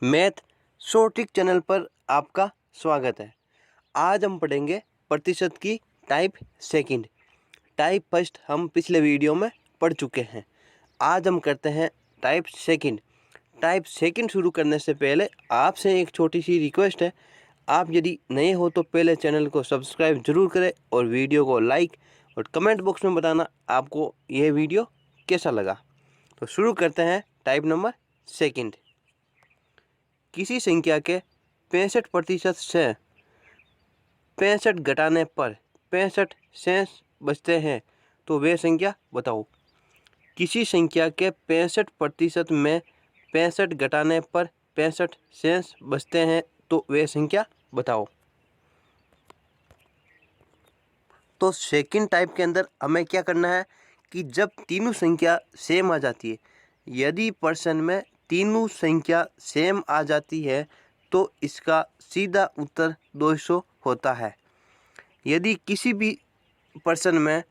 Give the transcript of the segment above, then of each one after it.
Math short trick channel पर आपका स्वागत है। आज हम पढ़ेंगे प्रतिशत की टाइप सेकंड। टाइप फर्स्ट हम पिछले वीडियो में पढ़ चुके हैं। आज हम करते हैं टाइप सेकंड। टाइप सेकंड शुरू करने से पहले आपसे एक छोटी सी रिक्वेस्ट है। आप यदि नए हो तो पहले चैनल को सब्सक्राइब जरूर करें और वीडियो को लाइक और कमेंट बॉक्स में बताना आपको यह वीडियो कैसा लगा। तो शुरू करते हैं टाइप नंबर सेकंड। किसी संख्या के 65% से 65 घटाने पर 65 शेष बचते हैं तो वे संख्या बताओ। किसी संख्या के 65% में 65 घटाने पर 65 शेष बचते हैं तो वे संख्या बताओ। तो सेकंड टाइप के अंदर हमें क्या करना है कि जब तीनों संख्या सेम आ जाती है, यदि प्रश्न में तीनों संख्या सेम आ जाती है तो इसका सीधा उत्तर 200 होता है। यदि किसी भी प्रश्न में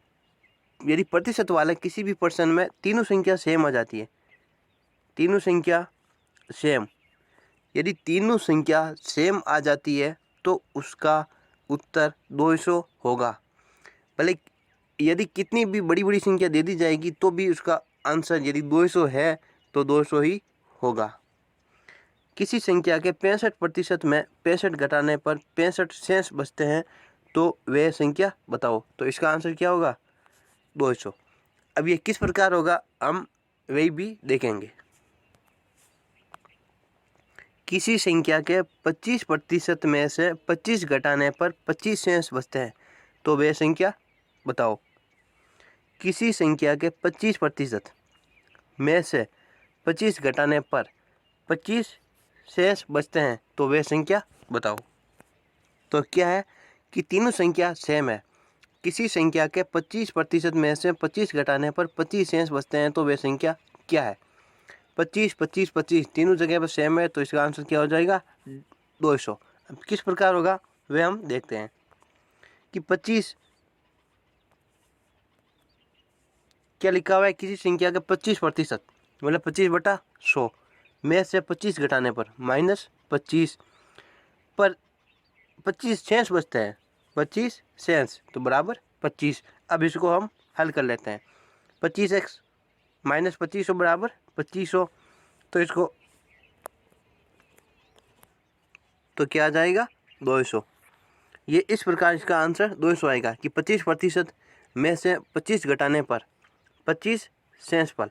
यदि प्रतिशत वाले किसी भी प्रश्न में तीनों संख्या सेम आ जाती है, तीनों संख्या सेम, यदि तीनों संख्या सेम आ जाती है तो उसका उत्तर 200 होगा। भले यदि कितनी भी बड़ी बड़ी संख्या दे दी जाएगी तो भी उसका आंसर यदि 200 है तो 200 ही होगा। किसी संख्या के 65% में 65 घटाने पर 65 शेष बचते हैं तो वह संख्या बताओ। तो इसका आंसर क्या होगा? 200। अब ये किस प्रकार होगा हम वही भी देखेंगे। किसी संख्या के 25% में से 25 घटाने पर 25 शेष बचते हैं तो वह संख्या बताओ। किसी संख्या के 25% में से 25 घटाने पर 25 शेष बचते हैं तो वे संख्या बताओ। तो क्या है कि तीनों संख्या सेम है। किसी संख्या के 25% में से 25 घटाने पर 25 शेष बचते हैं तो वे संख्या क्या है? 25, 25, 25 तीनों जगह पर सेम है तो इसका आंसर क्या हो जाएगा? 200। अब किस प्रकार होगा वह हम देखते हैं कि 25 क्या लिखा हुआ है। किसी संख्या के 25% मतलब 25/100 में से 25 घटाने पर -25 पर 25 शेष बचते हैं, 25 शेष तो बराबर 25। अब इसको हम हल कर लेते हैं। 25x -2500 बराबर 2500। तो इसको तो क्या आ जाएगा? 200। ये इस प्रकार इसका आंसर 200 आएगा कि 25% में से 25 घटाने पर 25 शेष पर।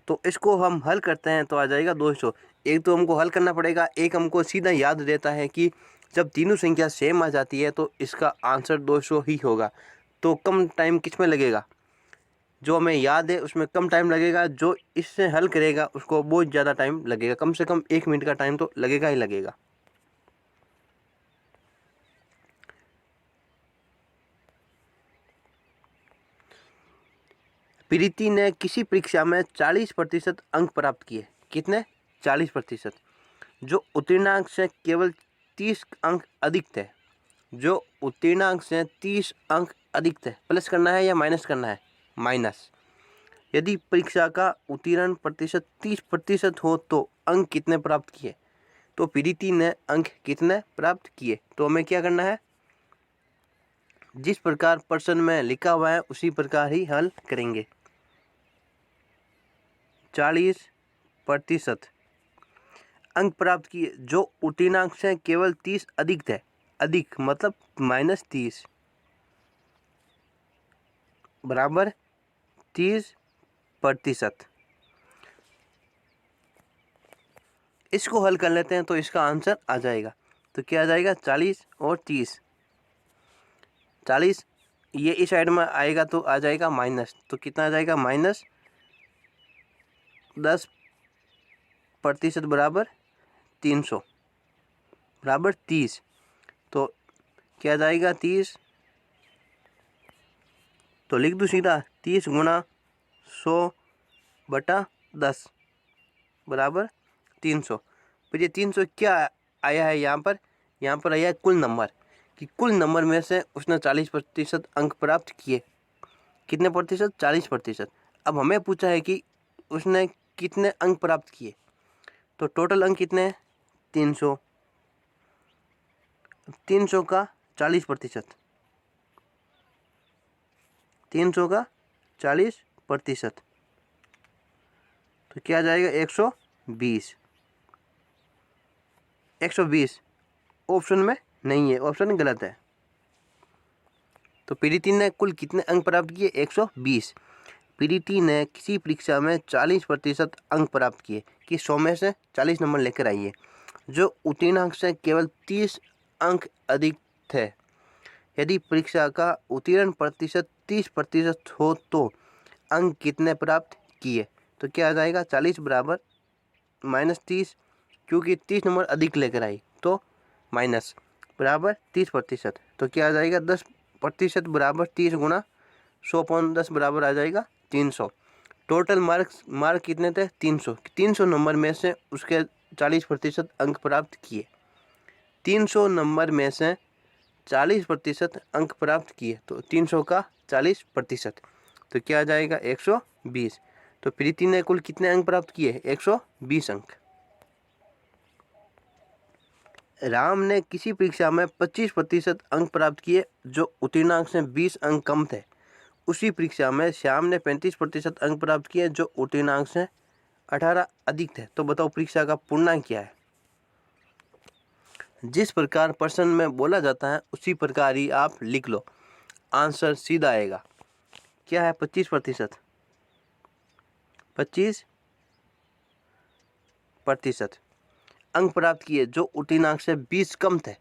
तो इसको हम हल करते हैं तो आ जाएगा 200। एक तो हमको हल करना पड़ेगा, एक हमको सीधा याद रहता है कि जब तीनों संख्या सेम आ जाती है तो इसका आंसर 200 ही होगा। तो कम टाइम किस में लगेगा? जो हमें याद है उसमें कम टाइम लगेगा, जो इससे हल करेगा उसको बहुत ज़्यादा टाइम लगेगा। कम से कम 1 मिनट का टाइम तो लगेगा ही लगेगा। प्रीति ने किसी परीक्षा में 40% अंक प्राप्त किए। कितने? 40%। जो उत्तीर्णांक से केवल 30 अंक अधिक थे। जो उत्तीर्णांक से 30 अंक अधिक थे। प्लस करना है या माइनस करना है? माइनस। यदि परीक्षा का उत्तीर्ण प्रतिशत 30% हो तो अंक कितने प्राप्त किए? तो प्रीति ने अंक कितने प्राप्त किए? तो हमें क्या करना है, जिस प्रकार प्रश्न में लिखा हुआ है उसी प्रकार ही हल करेंगे। 40% अंक प्राप्त किए जो उत्तीर्णांक से केवल 30 अधिक थे। अधिक मतलब -30 बराबर 30%। इसको हल कर लेते हैं तो इसका आंसर आ जाएगा। तो क्या आ जाएगा? 40 और 30। 40 ये इस साइड में आएगा तो आ जाएगा माइनस। तो कितना आ जाएगा? -10% बराबर 300 बराबर 30। तो क्या आ जाएगा? 30 तो लिख दूँ सीधा 30 गुणा 100/10 बराबर 300। पर ये 300 क्या आया है यहाँ पर? यहाँ पर आया है कुल नंबर, कि कुल नंबर में से उसने 40% अंक प्राप्त किए। कितने प्रतिशत? 40%। अब हमें पूछा है कि उसने कितने अंक प्राप्त किए। तो टोटल अंक कितने हैं? 300। 300 का 40%, 300 का 40%, तो क्या आ जाएगा? 120। 120 ऑप्शन में नहीं है, ऑप्शन गलत है। तो पीडीटी ने कुल कितने अंक प्राप्त किए? 120। पीडीटी ने किसी परीक्षा में 40% अंक प्राप्त किए कि 100 में से 40 नंबर लेकर आई है। जो उत्तीर्ण अंक से केवल 30 अंक अधिक थे। यदि परीक्षा का उत्तीर्ण प्रतिशत 30% हो तो अंक कितने प्राप्त किए? तो क्या आ जाएगा? 40 बराबर -30, क्योंकि 30 नंबर अधिक लेकर आई तो माइनस बराबर 30%, तो क्या आ जाएगा? 10% बराबर 30 गुना 100/10 बराबर आ जाएगा 300। टोटल मार्क कितने थे? 300। 300 नंबर में से उसके 40% अंक प्राप्त किए। 300 नंबर में से 40% अंक प्राप्त किए, तो 300 का 40%, तो क्या आ जाएगा? 120। तो प्रीति ने कुल कितने अंक प्राप्त किए? 120 अंक। राम ने किसी परीक्षा में 25% अंक प्राप्त किए जो उत्तीर्णांक से 20 अंक कम थे। उसी परीक्षा में श्याम ने 35% अंक प्राप्त किए जो उत्तीर्णांक से 18 अधिक थे। तो बताओ परीक्षा का पूर्णांक क्या है? जिस प्रकार प्रश्न में बोला जाता है उसी प्रकार ही आप लिख लो, आंसर सीधा आएगा। क्या है? 25%। 25% अंक प्राप्त किए जो उत्तीर्णांक से 20 कम थे।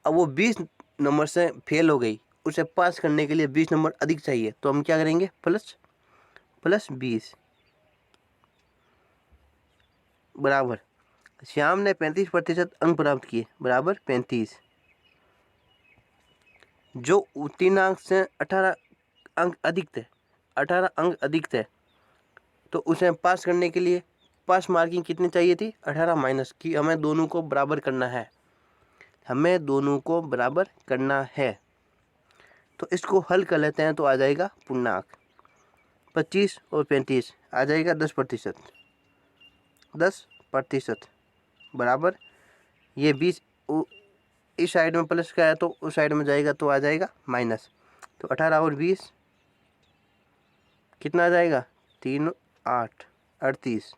अब वो 20 नंबर से फेल हो गई, उसे पास करने के लिए 20 नंबर अधिक चाहिए, तो हम क्या करेंगे? प्लस 20 बराबर श्याम ने 35% अंक प्राप्त किए बराबर 35, जो उत्तीर्णांक से 18 अंक अधिक थे, 18 अंक अधिक थे, तो उसे पास करने के लिए पास मार्किंग कितनी चाहिए थी? 18 माइनस की। हमें दोनों को बराबर करना है, हमें दोनों को बराबर करना है। तो इसको हल कर लेते हैं तो आ जाएगा पूर्णांक 25 और 35 आ जाएगा 10%। 10% बराबर ये 20 इस साइड में प्लस का है तो उस साइड में जाएगा तो आ जाएगा माइनस। तो 18 और 20 कितना आ जाएगा? 3 8 38।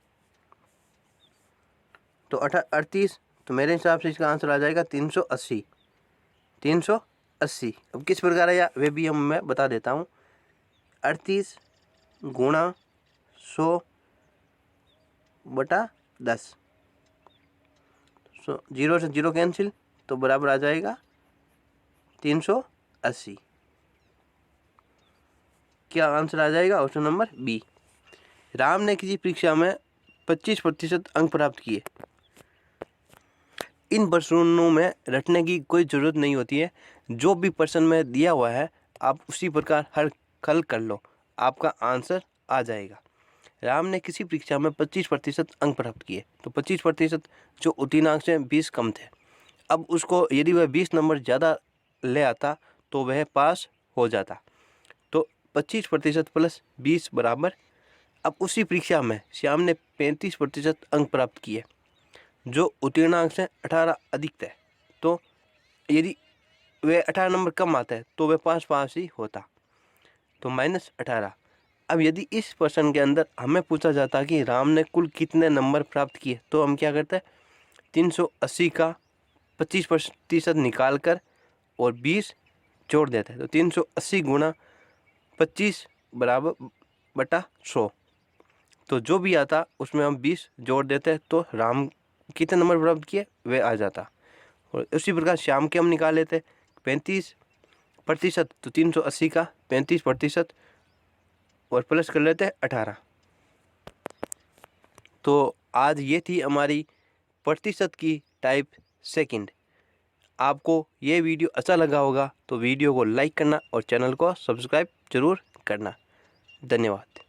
तो 38, तो मेरे हिसाब से इसका आंसर आ जाएगा 380। 380 अब किस प्रकार आया वे भी मैं बता देता हूँ। 38 गुणा 100/10, 0 से 0 कैंसिल, तो बराबर आ जाएगा 380। क्या आंसर आ जाएगा? Option number B. राम ने किसी परीक्षा में 25% अंक प्राप्त किए। इन प्रश्नों में रटने की कोई ज़रूरत नहीं होती है, जो भी प्रश्न में दिया हुआ है आप उसी प्रकार हल कर लो, आपका आंसर आ जाएगा। राम ने किसी परीक्षा में 25% अंक प्राप्त किए, तो 25% जो उत्तीर्णांक से 20 कम थे। अब उसको यदि वह 20 नंबर ज़्यादा ले आता तो वह पास हो जाता। तो 25% प्लस 20 बराबर, अब उसी परीक्षा में श्याम ने 35% अंक प्राप्त किए जो उत्तीर्णांक से 18 अधिक थे। तो यदि वह 18 नंबर कम आता है तो वह पास ही होता, तो -18। अब यदि इस प्रश्न के अंदर हमें पूछा जाता कि राम ने कुल कितने नंबर प्राप्त किए, तो हम क्या करते हैं? 380 का 25% निकाल कर और 20 जोड़ देते हैं, तो 380 गुणा 25 बराबर बटा 100, तो जो भी आता उसमें हम 20 जोड़ देते हैं, तो राम कितने नंबर प्राप्त किए वह आ जाता। और उसी प्रकार श्याम के हम निकाल लेते 35%, तो 380 का 35% और प्लस कर लेते हैं 18। तो आज ये थी हमारी प्रतिशत की टाइप सेकंड। आपको ये वीडियो अच्छा लगा होगा तो वीडियो को लाइक करना और चैनल को सब्सक्राइब जरूर करना। धन्यवाद।